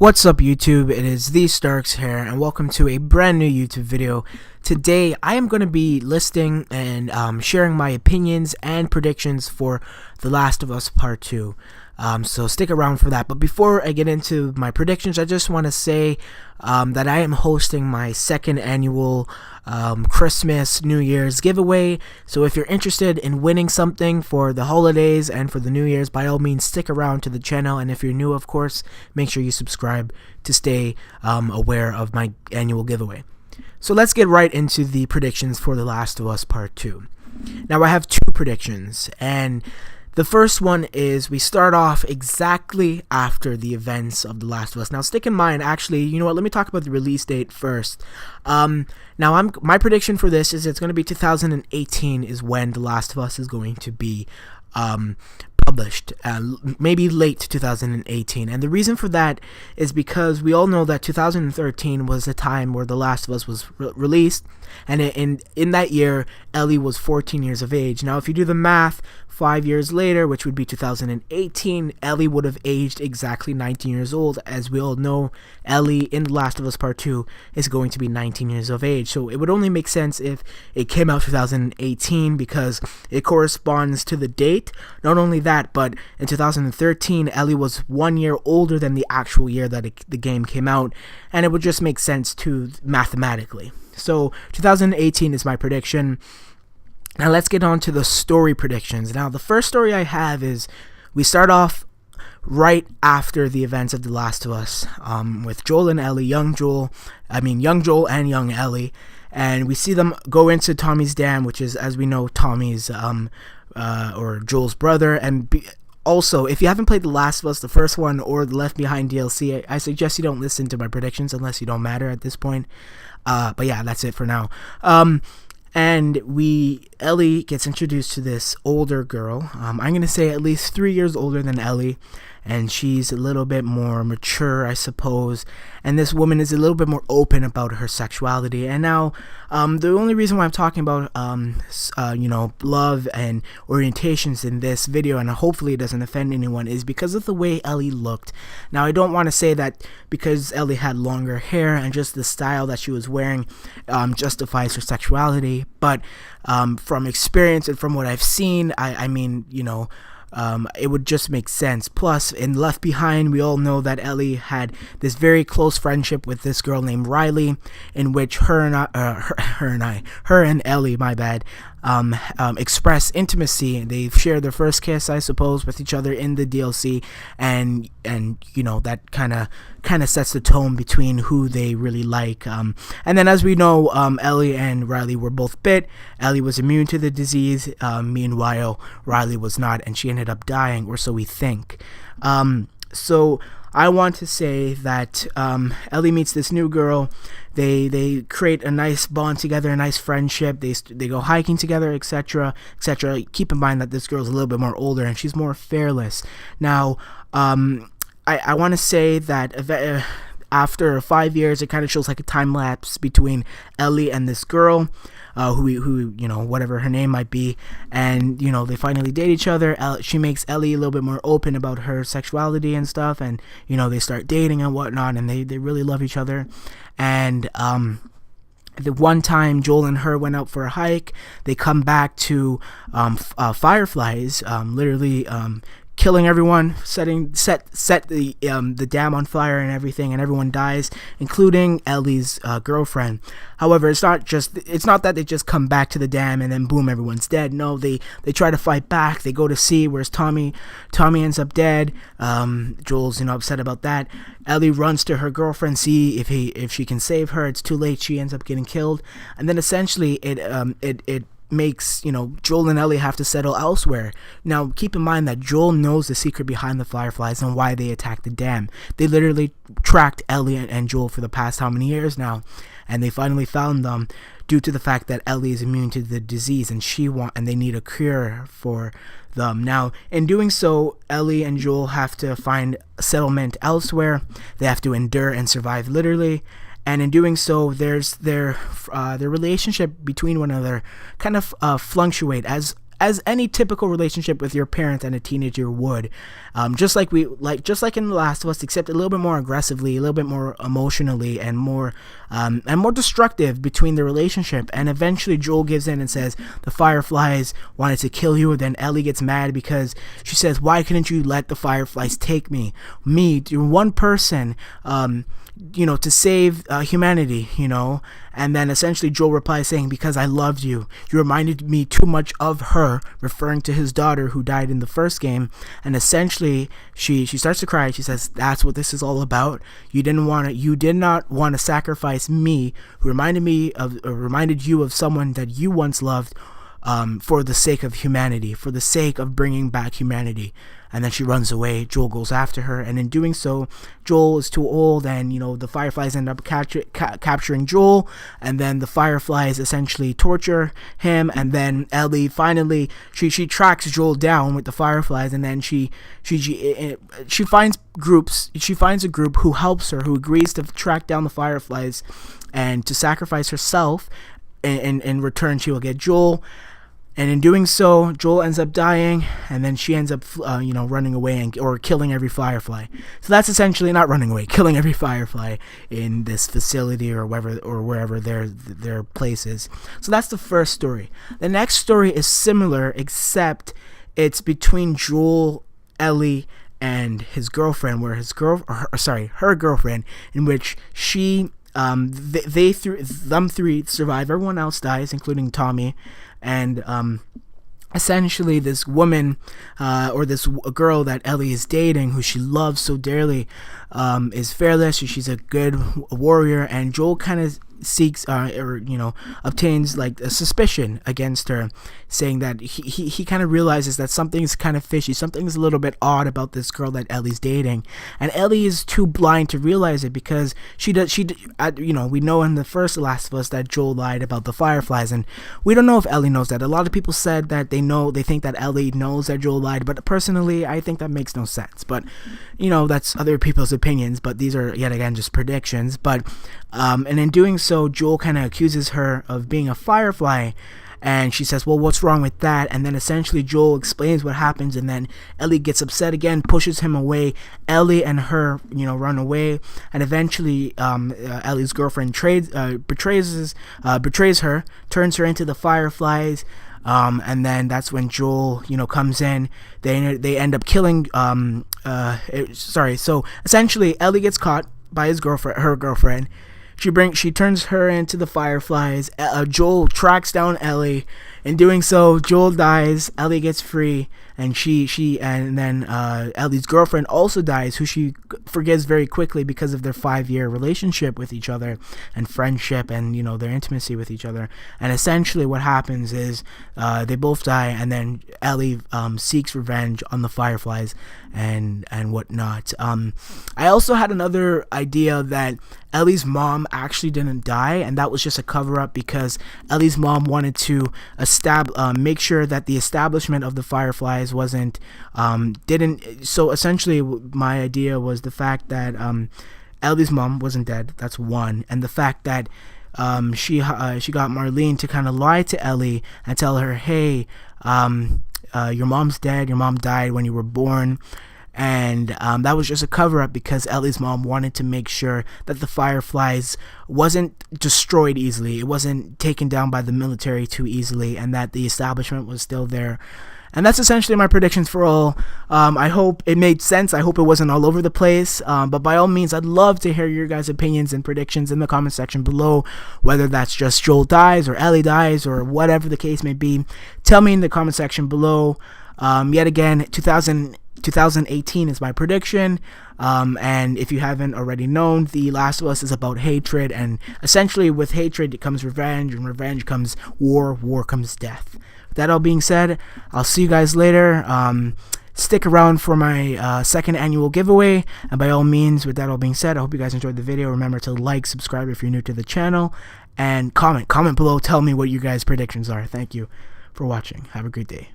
What's up YouTube, it is TheStarkz here and welcome to a brand new YouTube video. Today I am going to be listing and sharing my opinions and predictions for The Last of Us Part 2. So stick around for that. But before I get into my predictions, I just want to say that I am hosting my second annual Christmas New Year's giveaway. So if you're interested in winning something for the holidays and for the New Year's, by all means stick around to the channel. And if you're new, of course, make sure you subscribe to stay aware of my annual giveaway. So let's get right into the predictions for The Last of Us Part 2. Now I have two predictions, and the first one is we start off exactly after the events of The Last of Us. Now, stick in mind, actually, you know what? Let me talk about the release date first. My prediction for this is it's going to be 2018 is when The Last of Us is going to be published, maybe late 2018. And the reason for that is because we all know that 2013 was the time where The Last of Us was released, and in that year Ellie was 14 years of age. Now if you do the math, 5 years later, which would be 2018, Ellie would have aged exactly 19 years old. As we all know, Ellie in The Last of Us Part 2 is going to be 19 years of age. So it would only make sense if it came out 2018 because it corresponds to the date. Not only that, but in 2013, Ellie was 1 year older than the actual year that the game came out, and it would just make sense to mathematically. So 2018 is my prediction. Now let's get on to the story predictions. Now the first story I have is we start off right after the events of The Last of Us, with Joel and Ellie, young Joel and young Ellie, and we see them go into Tommy's dam, which is, as we know, Tommy's or Joel's brother. And also, if you haven't played The Last of Us, the first one, or the Left Behind DLC, I suggest you don't listen to my predictions unless you don't matter at this point. But yeah, that's it for now. And Ellie gets introduced to this older girl. I'm going to say at least 3 years older than Ellie. And she's a little bit more mature, I suppose. And this woman is a little bit more open about her sexuality. And now, the only reason why I'm talking about, love and orientations in this video, and hopefully it doesn't offend anyone, is because of the way Ellie looked. Now, I don't want to say that because Ellie had longer hair and just the style that she was wearing justifies her sexuality. But from experience and from what I've seen, it would just make sense. Plus, in Left Behind, we all know that Ellie had this very close friendship with this girl named Riley, in which her and Ellie, express intimacy. They've shared their first kiss, I suppose, with each other in the DLC, and you know, that kind of sets the tone between who they really like. And then, as we know, Ellie and Riley were both bit. Ellie was immune to the disease. Meanwhile, Riley was not, and she ended up dying, or so we think. So I want to say that Ellie meets this new girl. They create a nice bond together, a nice friendship. They go hiking together, etc., etc. Keep in mind that this girl's a little bit more older and she's more fearless. Now, I want to say that after 5 years, it kind of shows like a time lapse between Ellie and this girl, who you know, whatever her name might be, and you know, they finally date each other. She makes Ellie a little bit more open about her sexuality and stuff, and you know, they start dating and whatnot, and they really love each other. And the one time Joel and her went out for a hike, they come back to fireflies, literally killing everyone, set the dam on fire and everything, and everyone dies, including Ellie's girlfriend. However, it's not that they just come back to the dam and then boom, everyone's dead. No, they try to fight back. They go to sea, whereas Tommy ends up dead. Joel's upset about that. Ellie runs to her girlfriend, see if she can save her. It's too late. She ends up getting killed, and then essentially it makes, Joel and Ellie have to settle elsewhere. Now, keep in mind that Joel knows the secret behind the fireflies and why they attacked the dam. They literally tracked Ellie and Joel for the past how many years now, and they finally found them due to the fact that Ellie is immune to the disease, and they need a cure for them. Now, in doing so, Ellie and Joel have to find settlement elsewhere. They have to endure and survive, literally. And in doing so, their relationship between one another kind of fluctuate as as any typical relationship with your parent and a teenager would, just like in The Last of Us, except a little bit more aggressively, a little bit more emotionally, and more destructive between the relationship. And eventually Joel gives in and says the Fireflies wanted to kill you. Then Ellie gets mad because she says, why couldn't you let the Fireflies take me, you're one person, to save humanity, and then essentially Joel replies saying, because I loved you. You reminded me too much of her, referring to his daughter who died in the first game. And essentially she starts to cry. She says, that's what this is all about. You did not want to sacrifice me, who reminded you of someone that you once loved, for the sake of humanity, for the sake of bringing back humanity. And then she runs away. Joel goes after her, and in doing so, Joel is too old, and the Fireflies end up capturing Joel, and then the Fireflies essentially torture him, and then Ellie finally she tracks Joel down with the Fireflies, and then she finds a group who helps her, who agrees to track down the Fireflies and to sacrifice herself. In return, she will get Joel. And in doing so, Joel ends up dying, and then she ends up, running away or killing every Firefly. So that's essentially not running away, killing every Firefly in this facility or wherever their place is. So that's the first story. The next story is similar, except it's between Joel, Ellie, and his girlfriend, where her girlfriend, in which them three survive. Everyone else dies, including Tommy. And essentially this woman, or this girl that Ellie is dating, who she loves so dearly, is fearless. She's a good warrior, and Joel kind of seeks obtains like a suspicion against her, saying that he kind of realizes that something's kind of fishy, something's a little bit odd about this girl that Ellie's dating, and Ellie is too blind to realize it, because we know in the first Last of Us that Joel lied about the Fireflies, and we don't know if Ellie knows that. A lot of people said that they think that Ellie knows that Joel lied, but personally I think that makes no sense. But that's other people's opinions, but these are yet again just predictions. But and in doing so, Joel kind of accuses her of being a Firefly, and she says, well, what's wrong with that? And then essentially Joel explains what happens, and then Ellie gets upset again, pushes him away. Ellie and her run away, and eventually Ellie's girlfriend betrays her, turns her into the Fireflies. And then that's when Joel comes in. They end up killing so essentially Ellie gets caught by her girlfriend. She turns her into the Fireflies. Joel tracks down Ellie. In doing so, Joel dies. Ellie gets free, and then Ellie's girlfriend also dies, who she forgives very quickly because of their 5-year relationship with each other and friendship, and their intimacy with each other. And essentially, what happens is they both die, and then Ellie seeks revenge on the Fireflies and whatnot. I also had another idea that Ellie's mom actually didn't die, and that was just a cover-up because Ellie's mom wanted to make sure that the establishment of the Fireflies didn't. So essentially, my idea was the fact that Ellie's mom wasn't dead. That's one, and the fact that she got Marlene to kind of lie to Ellie and tell her, hey, your mom's dead. Your mom died when you were born. And that was just a cover-up because Ellie's mom wanted to make sure that the Fireflies wasn't destroyed easily, it wasn't taken down by the military too easily, and that the establishment was still there. And that's essentially my predictions for all. I hope it made sense. I hope it wasn't all over the place. But by all means, I'd love to hear your guys' opinions and predictions in the comment section below, whether that's just Joel dies or Ellie dies or whatever the case may be. Tell me in the comment section below. Yet again, 2018 is my prediction, and if you haven't already known, The Last of Us is about hatred, and essentially with hatred comes revenge, and revenge comes war comes death. With that all being said, I'll see you guys later. Stick around for my second annual giveaway, and by all means, with that all being said, I hope you guys enjoyed the video. Remember to like, subscribe if you're new to the channel, and comment below. Tell me what you guys' predictions are. Thank you for watching. Have a great day.